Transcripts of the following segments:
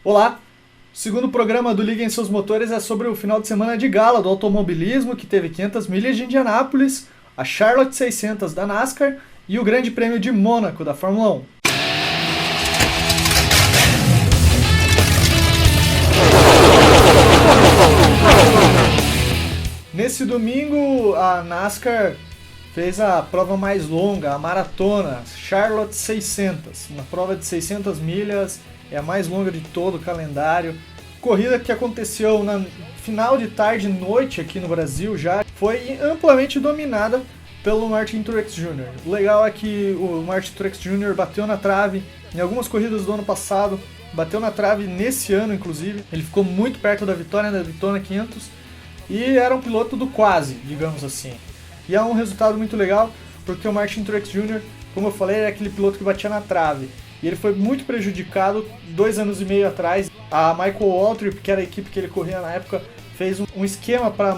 Olá! O segundo programa do Liguem Seus Motores é sobre o final de semana de gala do automobilismo, que teve 500 milhas de Indianápolis, a Charlotte 600 da NASCAR e o Grande Prêmio de Mônaco da Fórmula 1. Nesse domingo, a NASCAR fez a prova mais longa, a maratona, Charlotte 600. Uma prova de 600 milhas, é a mais longa de todo o calendário. Corrida que aconteceu na final de tarde e noite aqui no Brasil já, foi amplamente dominada pelo Martin Truex Jr. O legal é que o Martin Truex Jr. bateu na trave em algumas corridas do ano passado, bateu na trave nesse ano inclusive, ele ficou muito perto da vitória na Daytona 500 e era um piloto do quase, digamos assim. E é um resultado muito legal, porque o Martin Truex Jr., como eu falei, é aquele piloto que batia na trave. E ele foi muito prejudicado 2 anos e meio atrás. A Michael Waltrip, que era a equipe que ele corria na época, fez um esquema para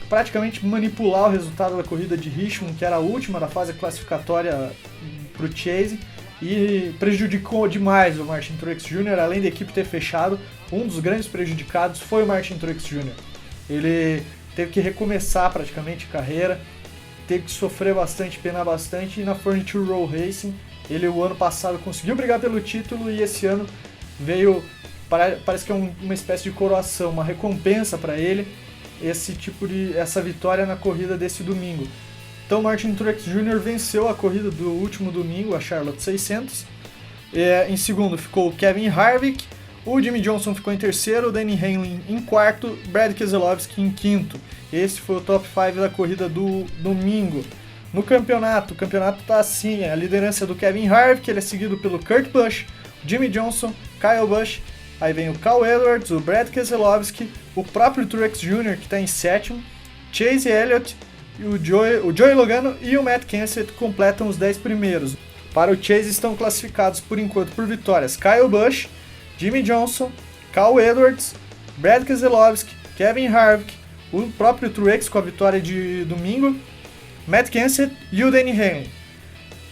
praticamente manipular o resultado da corrida de Richmond, que era a última da fase classificatória para o Chase, e prejudicou demais o Martin Truex Jr., além da equipe ter fechado. Um dos grandes prejudicados foi o Martin Truex Jr. Ele teve que recomeçar praticamente a carreira, teve que sofrer bastante, penar bastante, e na Furniture Row Racing ele o ano passado conseguiu brigar pelo título e esse ano veio, parece que é uma espécie de coroação, uma recompensa para ele, essa vitória na corrida desse domingo. Então Martin Truex Jr. venceu a corrida do último domingo, a Charlotte 600. Em segundo ficou o Kevin Harvick, o Jimmie Johnson ficou em terceiro, o Denny Hamlin em quarto, Brad Keselowski em quinto. Esse foi o top 5 da corrida do domingo. No campeonato, o campeonato está assim, a liderança do Kevin Harvick, ele é seguido pelo Kurt Busch, Jimmie Johnson, Kyle Busch, aí vem o Cal Edwards, o Brad Keselowski, o próprio Truex Jr., que está em sétimo, Chase Elliott, o Joey Logano e o Matt Kenseth completam os 10 primeiros. Para o Chase estão classificados por enquanto por vitórias Kyle Busch, Jimmie Johnson, Cal Edwards, Brad Keselowski, Kevin Harvick, o próprio Truex com a vitória de domingo, Matt Kenseth e o Denny Hamlin.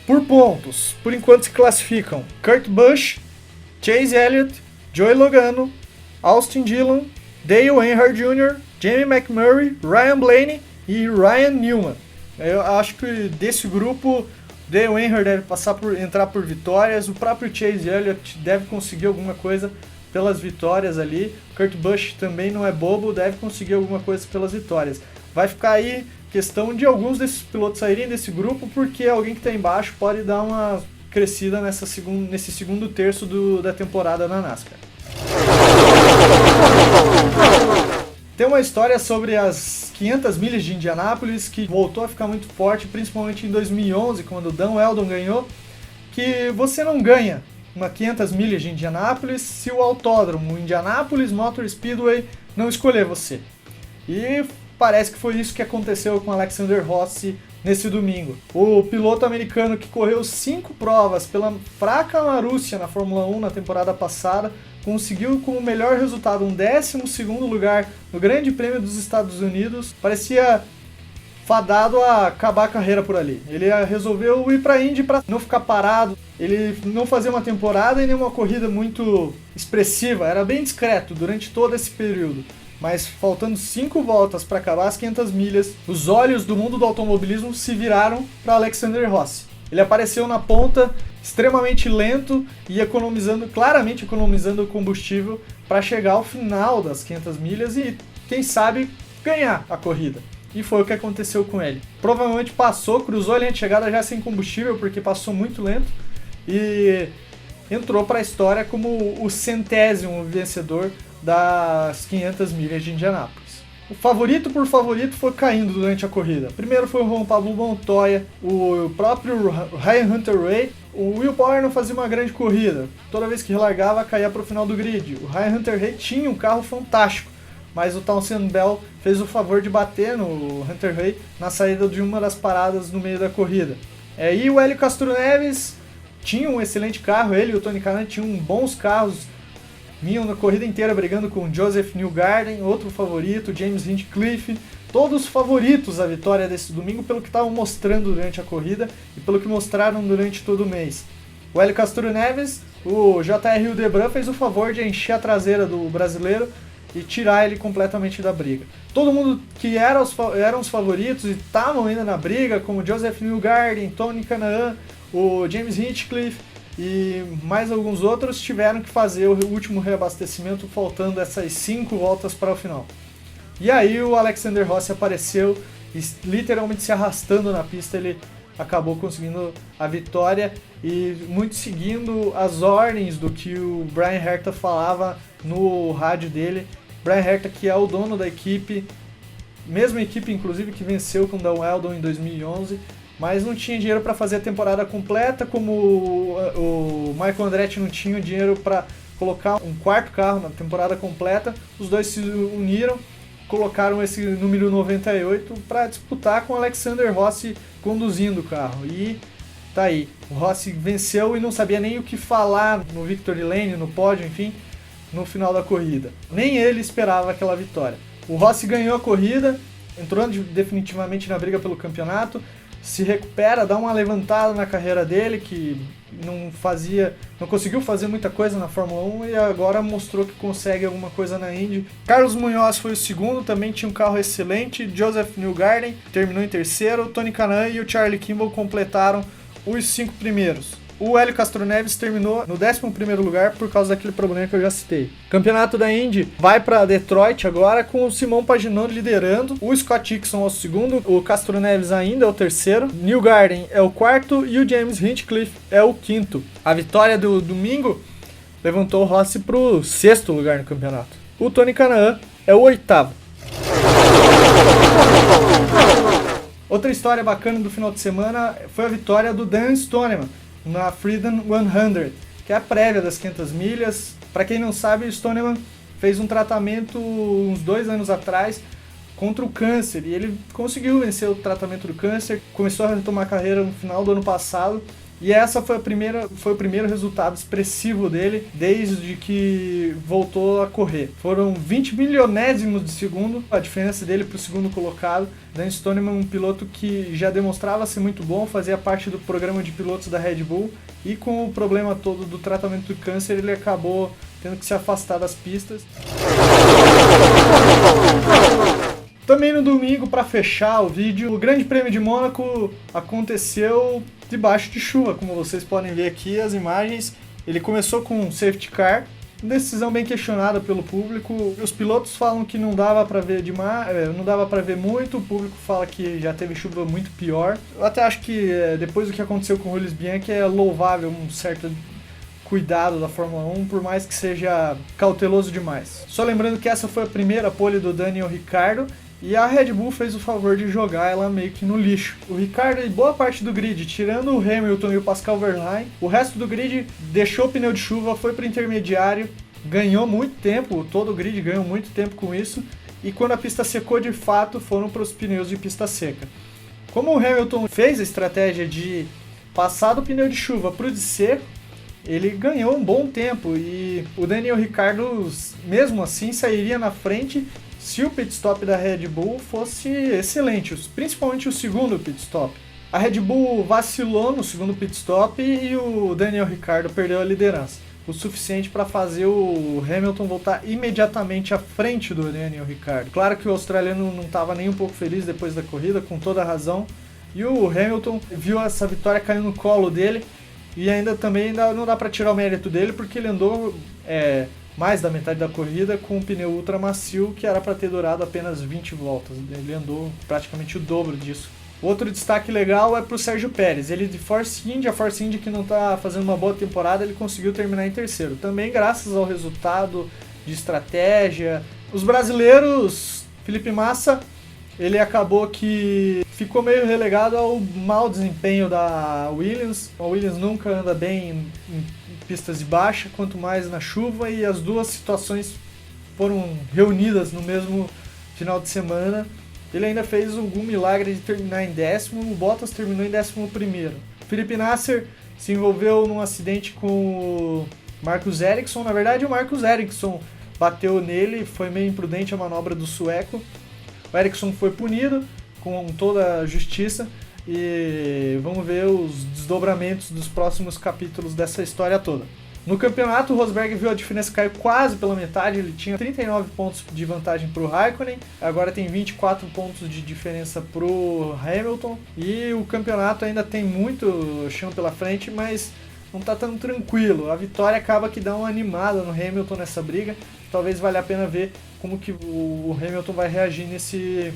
Por pontos, por enquanto se classificam Kurt Busch, Chase Elliott, Joey Logano, Austin Dillon, Dale Earnhardt Jr., Jamie McMurray, Ryan Blaney e Ryan Newman. Eu acho que desse grupo, Dale Earnhardt deve entrar por vitórias, o próprio Chase Elliott deve conseguir alguma coisa pelas vitórias ali, Kurt Busch também não é bobo, deve conseguir alguma coisa pelas vitórias. Vai ficar aí questão de alguns desses pilotos saírem desse grupo, porque alguém que está embaixo pode dar uma crescida nesse segundo terço da temporada na NASCAR. Tem uma história sobre as 500 milhas de Indianápolis que voltou a ficar muito forte, principalmente em 2011, quando o Dan Weldon ganhou, que você não ganha uma 500 milhas de Indianápolis se o autódromo, o Indianapolis Motor Speedway, não escolher você. E parece que foi isso que aconteceu com Alexander Rossi nesse domingo. O piloto americano que correu 5 provas pela fraca Marussia na Fórmula 1 na temporada passada, conseguiu como melhor resultado um 12º lugar no Grande Prêmio dos Estados Unidos. Parecia fadado a acabar a carreira por ali. Ele resolveu ir para a Indy para não ficar parado. Ele não fazia uma temporada e nem uma corrida muito expressiva, era bem discreto durante todo esse período. Mas faltando 5 voltas para acabar as 500 milhas, os olhos do mundo do automobilismo se viraram para Alexander Rossi. Ele apareceu na ponta, extremamente lento e claramente economizando combustível para chegar ao final das 500 milhas e, quem sabe, ganhar a corrida. E foi o que aconteceu com ele. Provavelmente cruzou a linha de chegada já sem combustível, porque passou muito lento, e entrou para a história como o 100º vencedor das 500 milhas de Indianápolis. O favorito por favorito foi caindo durante a corrida. Primeiro foi o Juan Pablo Montoya, o próprio Ryan Hunter-Reay. O Will Power não fazia uma grande corrida. Toda vez que largava, caía para o final do grid. O Ryan Hunter-Reay tinha um carro fantástico, mas o Townsend Bell fez o favor de bater no Hunter-Reay na saída de uma das paradas no meio da corrida. E o Hélio Castro Neves tinha um excelente carro, ele e o Tony Kanaan tinham bons carros, vinham na corrida inteira brigando com Joseph Newgarden, outro favorito, James Hinchcliffe, todos favoritos à vitória desse domingo pelo que estavam mostrando durante a corrida e pelo que mostraram durante todo o mês. O Hélio Castro Neves o JR Hildebrand fez o favor de encher a traseira do brasileiro e tirar ele completamente da briga. Todo mundo que eram os favoritos e estavam ainda na briga, como Joseph Newgarden, Tony Kanaan, o James Hinchcliffe e mais alguns outros, tiveram que fazer o último reabastecimento faltando essas 5 voltas para o final. E aí o Alexander Rossi apareceu e literalmente se arrastando na pista, ele acabou conseguindo a vitória e muito seguindo as ordens do que o Brian Herta falava no rádio dele. Brian Herta, que é o dono da equipe, mesma equipe inclusive que venceu com o Dan Weldon em 2011, mas não tinha dinheiro para fazer a temporada completa, como o Michael Andretti não tinha dinheiro para colocar um quarto carro na temporada completa. Os dois se uniram, colocaram esse número 98 para disputar com o Alexander Rossi conduzindo o carro. E tá aí, o Rossi venceu e não sabia nem o que falar no Victory Lane, no pódio, enfim, no final da corrida. Nem ele esperava aquela vitória. O Rossi ganhou a corrida, entrou definitivamente na briga pelo campeonato, se recupera, dá uma levantada na carreira dele, que não conseguiu fazer muita coisa na Fórmula 1 e agora mostrou que consegue alguma coisa na Indy. Carlos Munhoz foi o segundo, também tinha um carro excelente. Joseph Newgarden terminou em terceiro, Tony Kanaan e o Charlie Kimball completaram os 5 primeiros. O Hélio Castroneves terminou no 11º lugar por causa daquele problema que eu já citei. Campeonato da Indy vai para Detroit agora com o Simão Pagenaud liderando, o Scott Dixon é o segundo, o Castroneves ainda é o terceiro, Newgarden é o quarto e o James Hinchcliffe é o quinto. A vitória do domingo levantou o Rossi para o 6º lugar no campeonato. O Tony Kanaan é o 8º. Outra história bacana do final de semana foi a vitória do Dan Stoneman na Freedom 100, que é a prévia das 500 milhas. Para quem não sabe, o Stoneman fez um tratamento uns 2 anos atrás contra o câncer, e ele conseguiu vencer o tratamento do câncer, começou a retomar a carreira no final do ano passado, e essa foi o primeiro resultado expressivo dele desde que voltou a correr. Foram 20 milionésimos de segundo a diferença dele para o segundo colocado. Dan Stoneman, um piloto que já demonstrava ser muito bom, fazia parte do programa de pilotos da Red Bull, e com o problema todo do tratamento do câncer ele acabou tendo que se afastar das pistas. Também no domingo, para fechar o vídeo, o Grande Prêmio de Mônaco aconteceu debaixo de chuva, como vocês podem ver aqui as imagens. Ele começou com um safety car, decisão bem questionada pelo público. Os pilotos falam que não dava para ver não dava para ver muito, o público fala que já teve chuva muito pior. Eu até acho que depois do que aconteceu com o Jules Bianchi é louvável um certo cuidado da Fórmula 1, por mais que seja cauteloso demais. Só lembrando que essa foi a primeira pole do Daniel Ricciardo, e a Red Bull fez o favor de jogar ela meio que no lixo. O Ricciardo e boa parte do grid, tirando o Hamilton e o Pascal Wehrlein, o resto do grid deixou o pneu de chuva, foi para o intermediário, ganhou muito tempo, todo o grid ganhou muito tempo com isso, e quando a pista secou de fato, foram para os pneus de pista seca. Como o Hamilton fez a estratégia de passar do pneu de chuva para o de seco, ele ganhou um bom tempo, e o Daniel Ricciardo, mesmo assim, sairia na frente se o pit stop da Red Bull fosse excelente, principalmente o segundo pit stop. A Red Bull vacilou no segundo pit stop e o Daniel Ricciardo perdeu a liderança, o suficiente para fazer o Hamilton voltar imediatamente à frente do Daniel Ricciardo. Claro que o australiano não estava nem um pouco feliz depois da corrida, com toda a razão, e o Hamilton viu essa vitória cair no colo dele, e ainda não dá para tirar o mérito dele, porque ele andou mais da metade da corrida com um pneu ultra macio que era para ter durado apenas 20 voltas. Ele andou praticamente o dobro disso. Outro destaque legal é para o Sérgio Pérez. Ele de Force India, a Force India que não está fazendo uma boa temporada, ele conseguiu terminar em terceiro. Também graças ao resultado de estratégia. Os brasileiros, Felipe Massa, ele acabou que ficou meio relegado ao mau desempenho da Williams. A Williams nunca anda bem em pistas de baixa, quanto mais na chuva, e as duas situações foram reunidas no mesmo final de semana. Ele ainda fez algum milagre de terminar em 10º, o Bottas terminou em 11º. Felipe Nasser se envolveu num acidente com o Marcus Ericsson. Na verdade, o Marcus Ericsson bateu nele, foi meio imprudente a manobra do sueco. O Ericsson foi punido com toda a justiça, e vamos ver os desdobramentos dos próximos capítulos dessa história toda. No campeonato, o Rosberg viu a diferença cair quase pela metade, ele tinha 39 pontos de vantagem para o Raikkonen, agora tem 24 pontos de diferença para o Hamilton, e o campeonato ainda tem muito chão pela frente, mas não está tão tranquilo. A vitória acaba que dá uma animada no Hamilton nessa briga, talvez valha a pena ver como que o Hamilton vai reagir nesse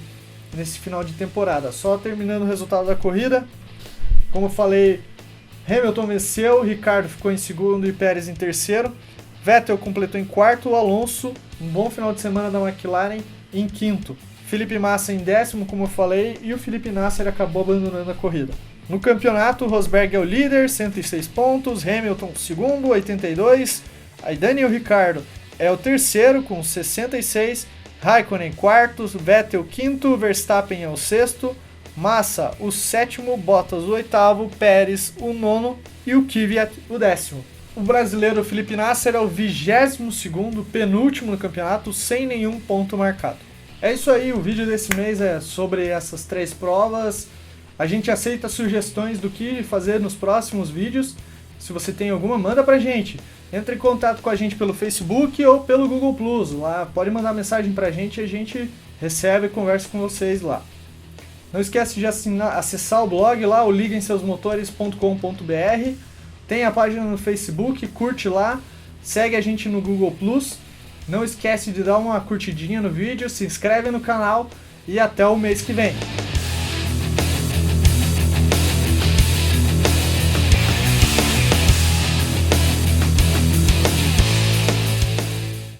final de temporada. Só terminando o resultado da corrida, como eu falei, Hamilton venceu, Ricciardo ficou em segundo e Pérez em terceiro, Vettel completou em quarto, o Alonso, um bom final de semana da McLaren, em quinto, Felipe Massa em décimo, como eu falei, e o Felipe Nasser acabou abandonando a corrida. No campeonato, Rosberg é o líder, 106 pontos, Hamilton segundo, 82, aí Daniel Ricciardo é o terceiro com 66, Raikkonen quarto, Vettel quinto, Verstappen é o sexto, Massa o sétimo, Bottas o oitavo, Pérez o nono e o Kvyat o décimo. O brasileiro Felipe Nasser é o 22º, penúltimo no campeonato, sem nenhum ponto marcado. É isso aí, o vídeo desse mês é sobre essas 3 provas. A gente aceita sugestões do que fazer nos próximos vídeos. Se você tem alguma, manda pra gente. Entre em contato com a gente pelo Facebook ou pelo Google Plus. Lá pode mandar mensagem pra gente e a gente recebe e conversa com vocês lá. Não esquece de acessar o blog lá, o liguemseusmotores.com.br. Tem a página no Facebook, curte lá, segue a gente no Google Plus. Não esquece de dar uma curtidinha no vídeo, se inscreve no canal e até o mês que vem.